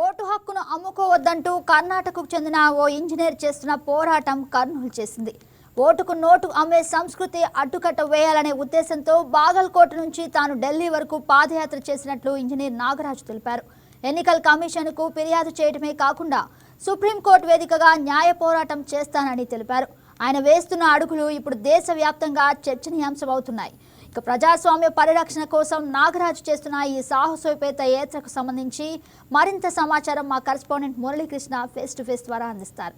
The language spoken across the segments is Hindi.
ఓటు హక్కును అమ్ముకోవద్దంటూ కర్ణాటకకు చెందిన ఓ ఇంజనీర్ చేస్తున్న పోరాటం కర్నూలు చేసింది. ఓటుకు నోటు అమ్మే సంస్కృతి అడ్డుకట్ట వేయాలనే ఉద్దేశంతో బాగల్కోట నుంచి తాను ఢిల్లీ వరకు పాదయాత్ర చేసినట్లు ఇంజనీర్ నాగరాజు తెలిపారు. ఎన్నికల కమిషన్కు ఫిర్యాదు చేయడమే కాకుండా సుప్రీంకోర్టు వేదికగా న్యాయ పోరాటం చేస్తానని తెలిపారు. ఆయన వేస్తున్న అడుగులు ఇప్పుడు దేశవ్యాప్తంగా చర్చనీయాంశమవుతున్నాయి. ప్రజాస్వామ్య పరిరక్షణ కోసం నాగరాజు చేస్తున్న ఈ సాహసోపేత యాత్రకు సంబంధించి మరింత సమాచారం మా correspondent Muralikrishna face to face ద్వారా అందిస్తారు.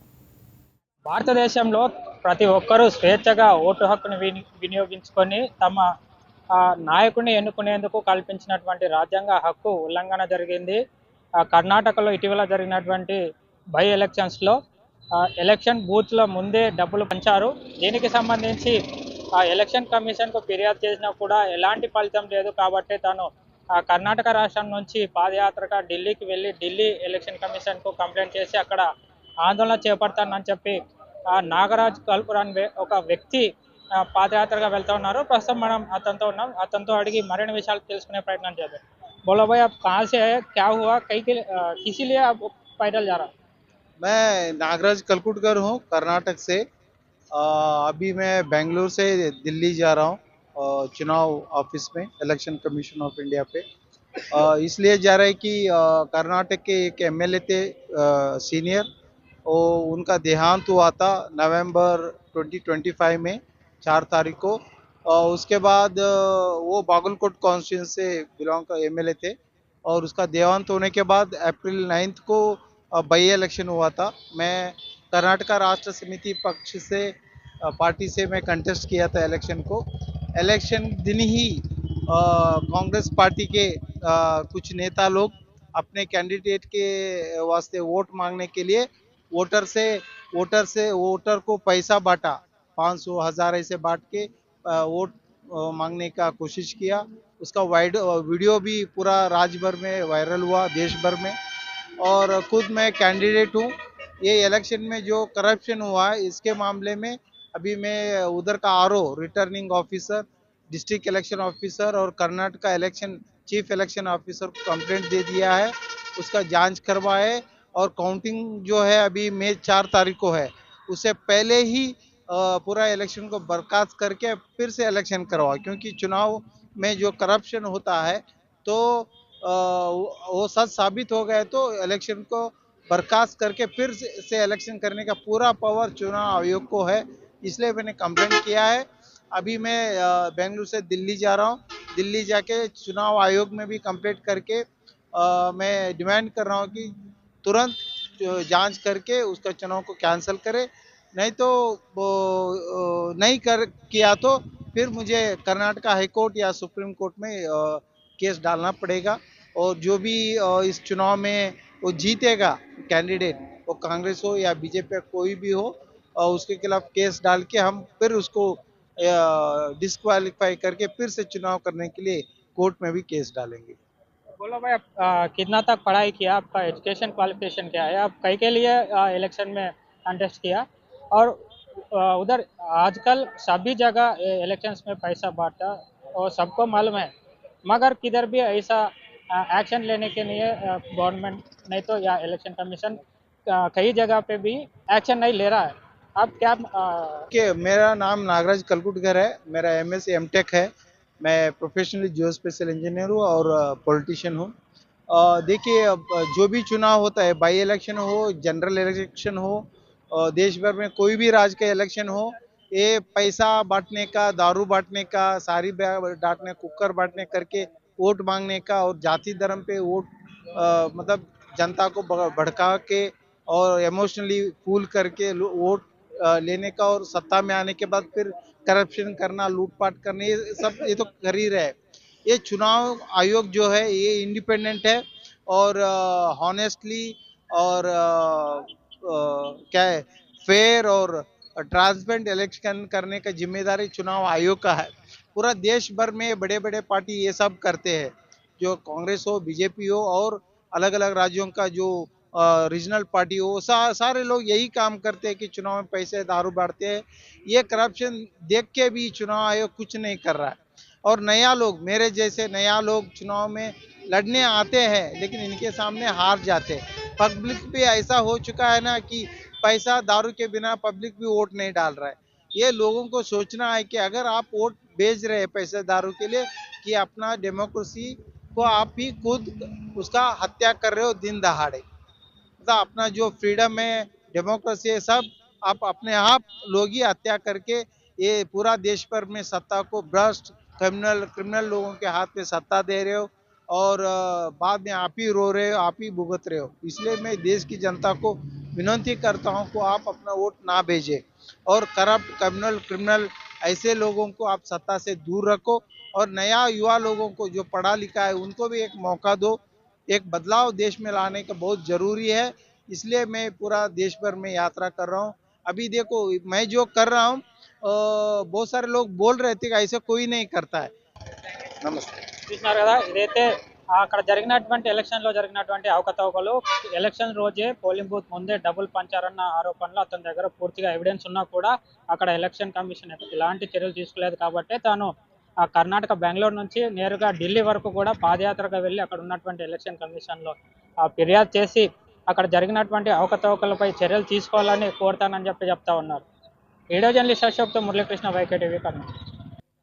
భారతదేశంలో ప్రతి ఒక్కరూ స్వేచ్ఛగా ఓటు హక్కును వినియోగించుకొని తమ నాయకుడిని ఎన్నుకునేందుకు కల్పించినటువంటి రాజ్యాంగ హక్కు ఉల్లంఘన జరిగింది. కర్ణాటకలో ఇటీవల జరిగినటువంటి బై ఎలక్షన్స్లో ఎలక్షన్ బూత్లో ముందే డబ్బులు పంచారు. దీనికి సంబంధించి ఎలక్షన్ కమిషన్కు ఫిర్యాదు చేసినా కూడా ఎలాంటి ఫలితం లేదు. కాబట్టి తాను కర్ణాటక రాష్ట్రం నుంచి పాదయాత్రగా ఢిల్లీకి వెళ్ళి ఢిల్లీ ఎలక్షన్ కమిషన్కు కంప్లైంట్ చేసి అక్కడ ఆందోళన చేపడతానని చెప్పి నాగరాజ్ కల్పురాన్ ఒక వ్యక్తి పాదయాత్రగా వెళ్తూ ఉన్నారు. ప్రస్తుతం మనం అతనితో అడిగి మరిన్ని విషయాలు తెలుసుకునే ప్రయత్నం చేద్దాం. बोलो भाई, आप कहाँ से है, क्या हुआ, कहीं के किसी लिए आप पैदल जा रहा? मैं नागराज कलकुटकर हूँ, कर्नाटक से। अभी मैं बेंगलुरु से दिल्ली जा रहा हूँ चुनाव ऑफिस में, इलेक्शन कमीशन ऑफ इंडिया पे। इसलिए जा रहा है कि कर्नाटक के एक एमएलए थे सीनियर, उनका देहांत हुआ था नवंबर 2025 में 4 तारीख को। उसके बाद वो बागलकोट कॉन्स्टिट्यूंसी से बिलोंग का एमएलए थे और उसका देहांत होने के बाद अप्रैल 9 को बाई इलेक्शन हुआ था। मैं कर्नाटका राष्ट्र समिति पक्ष से पार्टी से मैं कंटेस्ट किया था इलेक्शन को। इलेक्शन दिन ही कांग्रेस पार्टी के कुछ नेता लोग अपने कैंडिडेट के वास्ते वोट मांगने के लिए वोटर को पैसा बांटा, 500,000 ऐसे बांट के वोट मांगने का कोशिश किया। उसका वीडियो भी पूरा राज्य भर में वायरल हुआ, देश भर में। और खुद मैं कैंडिडेट हूँ। ये इलेक्शन में जो करप्शन हुआ है इसके मामले में अभी मैं उधर का RO returning officer, district election officer और Karnataka election chief election officer को कंप्लेंट दे दिया है। उसका जांच करवाए और काउंटिंग जो है अभी मई 4 तारीख को है, उससे पहले ही पूरा इलेक्शन को बर्खास्त करके फिर से इलेक्शन करवाओ। क्योंकि चुनाव में जो करप्शन होता है तो वो सच साबित हो गए तो इलेक्शन को बर्खास्त करके फिर से इलेक्शन करने का पूरा पावर चुनाव आयोग को है। इसलिए मैंने कंप्लेंट किया है। अभी मैं बेंगलुरु से दिल्ली जा रहा हूँ। दिल्ली जाके चुनाव आयोग में भी कंप्लेंट करके मैं डिमांड कर रहा हूँ कि तुरंत जांच करके उसका चुनाव को कैंसिल करे। नहीं तो नहीं किया तो फिर मुझे कर्नाटका हाई कोर्ट या सुप्रीम कोर्ट में केस डालना पड़ेगा। और जो भी इस चुनाव में वो जीतेगा कैंडिडेट, वो कांग्रेस हो या बीजेपी कोई भी हो, उसके खिलाफ केस डाल के हम फिर उसको डिस्क्वालीफाई करके फिर से चुनाव करने के लिए कोर्ट में भी केस डालेंगे। बोलो भाई, आप कितना तक पढ़ाई किया, आपका एजुकेशन क्वालिफिकेशन क्या है, आप कहीं के लिए इलेक्शन में कंटेस्ट किया? और उधर आजकल सभी जगह इलेक्शंस में पैसा बांटा और सबको मालूम है, मगर किधर भी ऐसा एक्शन लेने के लिए गवर्नमेंट नहीं तो या इलेक्शन कमीशन कई जगह पे भी एक्शन नहीं ले रहा है। आप क्या कि मेरा नाम नागराज कलकुटकर है, मेरा एमएससी एमटेक है। मैं प्रोफेशनली जियो स्पेशल इंजीनियर हूँ और पॉलिटिशियन हूँ। देखिए, जो भी चुनाव होता है, बाई इलेक्शन हो, जनरल इलेक्शन हो, देश भर में कोई भी राज्य का इलेक्शन हो, ये पैसा बांटने का, दारू बांटने का, सारी बांटने, कुकर बांटने करके वोट मांगने का और जाति धर्म पे वोट मतलब जनता को भड़का के और इमोशनली फूल करके वोट लेने का और सत्ता में आने के बाद फिर करप्शन करना, लूटपाट करना, ये तो कर ही रहे। ये चुनाव आयोग जो है ये इंडिपेंडेंट है और हॉनेस्टली और क्या है, फेयर और ट्रांसपेरेंट इलेक्शन करने का जिम्मेदारी चुनाव आयोग का है। पूरा देश भर में बड़े बड़े पार्टी ये सब करते हैं, जो कांग्रेस हो, बीजेपी हो और अलग अलग राज्यों का जो रीजनल पार्टी हो, सारे लोग यही काम करते हैं कि चुनाव में पैसे दारू बांटते हैं। ये करप्शन देख के भी चुनाव आयोग कुछ नहीं कर रहा है। और नया लोग, मेरे जैसे नया लोग चुनाव में लड़ने आते हैं लेकिन इनके सामने हार जाते हैं। पब्लिक भी ऐसा हो चुका है ना कि पैसा दारू के बिना पब्लिक भी वोट नहीं डाल रहा है। ये लोगों को सोचना है कि अगर आप वोट बेच रहे हैं पैसे दारू के लिए, कि अपना डेमोक्रेसी को आप ही खुद उसका हत्या कर रहे हो दिन दहाड़े। मतलब अपना जो फ्रीडम है, डेमोक्रेसी है, सब आप अपने आप लोग ही हत्या करके ये पूरा देश भर में सत्ता को भ्रष्ट क्रिमिनल क्रिमिनल लोगों के हाथ में सत्ता दे रहे हो, और बाद में आप ही रो रहे हो, आप ही भुगत रहे हो। इसलिए मैं देश की जनता को विनती करता हूं कि आप अपना वोट ना भेजें, और करप्ट क्रिमिनल क्रिमिनल ऐसे लोगों को आप सत्ता से दूर रखो, और नया युवा लोगों को जो पढ़ा लिखा है उनको भी एक मौका दो। एक बदलाव देश में लाने का बहुत जरूरी है। इसलिए मैं पूरा देश भर में यात्रा कर रहा हूँ। अभी देखो मैं जो कर रहा हूँ, बहुत सारे लोग बोल रहे थे कि ऐसा कोई नहीं करता है। नमस्ते। చూస్తున్నారు కదా, ఇదైతే అక్కడ జరిగినటువంటి ఎలక్షన్ లో జరిగినటువంటి అవకతవకలు. ఎలక్షన్ రోజే పోలింగ్ బూత్ ముందే డబుల్ పంచారన్న ఆరోపణలు అతని దగ్గర పూర్తిగా ఎవిడెన్స్ ఉన్నా కూడా అక్కడ ఎలక్షన్ కమిషన్ ఎలాంటి చర్యలు తీసుకోలేదు కాబట్టి తాను ఆ కర్ణాటక బెంగళూరు నుంచి నేరుగా ఢిల్లీ వరకు కూడా పాదయాత్రగా వెళ్ళి అక్కడ ఉన్నటువంటి ఎలక్షన్ కమిషన్ లో ఫిర్యాదు చేసి అక్కడ జరిగినటువంటి అవకతవకలపై చర్యలు తీసుకోవాలని కోరుతానని చెప్తా ఉన్నారు. వీడియో జర్నలిస్ట్ అశోక్తో మురళీకృష్ణ, వైకే టీవీ, కర్ణాటక.